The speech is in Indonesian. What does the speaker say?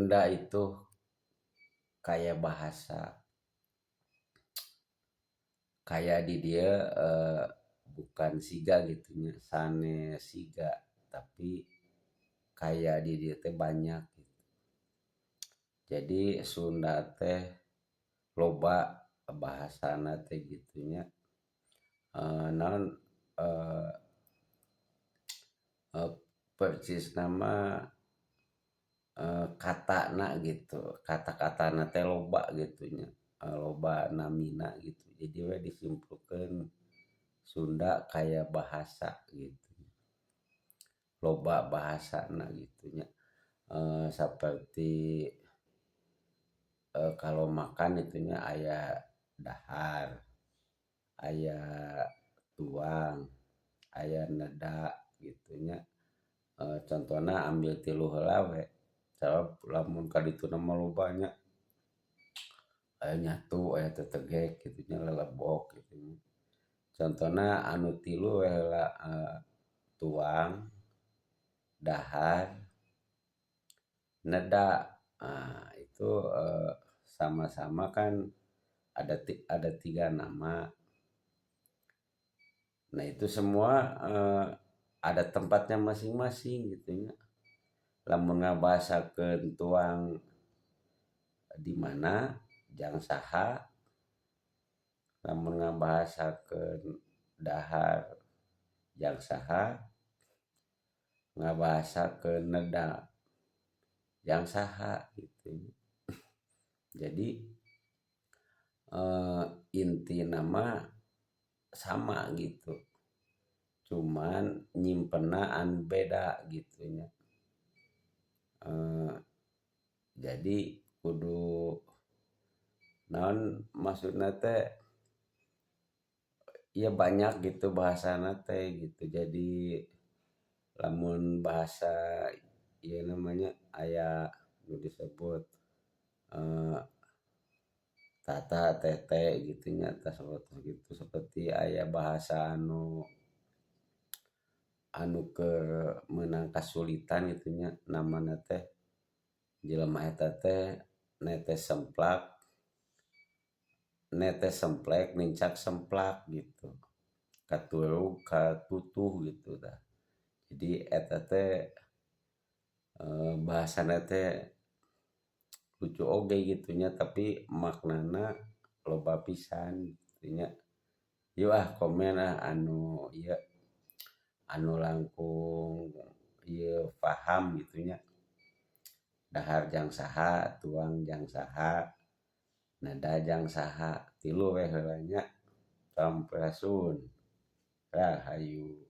Sunda itu kayak bahasa kayak di dia bukan siga gitunya sane siga tapi kayak di dia teh banyak gitu. Jadi Sunda teh loba bahasana teh gitunya non eh, eh, persis nama katana gitu kata-katana teh loba gitunya loba namina gitu jadi we disimpulkan Sunda kayak bahasa gitu loba bahasana gitunya seperti kalau makan itunya aya dahar aya tuang aya neda gitunya contohnya ambil tilu heula we sabab lamun ka ditu mah lobanya aya nyatu aya tetegek gitunya lelebok gitu contohnya anu tilu we heula tuang dahar neda itu sama-sama kan ada tiga nama. Nah itu semua ada tempatnya masing-masing gitu ya. Lamun ngabahasakeun tuang di mana jang saha, lamun ngabahasakeun dahar jang saha, ngabahasakeun neda jang saha gitu. Jadi inti nama sama gitu. Cuman nyimpenaan beda gitunya. Jadi kudu naon maksudna teh ya banyak gitu bahasana teh gitu. Jadi lamun bahasa ya namanya aya nu disebut tata tete gitunya gitu seperti aya bahasa anu ke menang kasulitan gitunya namanya teh jelema eta teh netes semplek nincak semplak gitu katurug katutuh gitu dah jadi eta teh bahasana teh lucu oge gitunya tapi maknana loba pisan gitunya yuk komen anu ieu anu langkung ieu paham gitunya dahar jang saha tuang jang saha nada jang saha tilu we heula nya sampurasun rahayu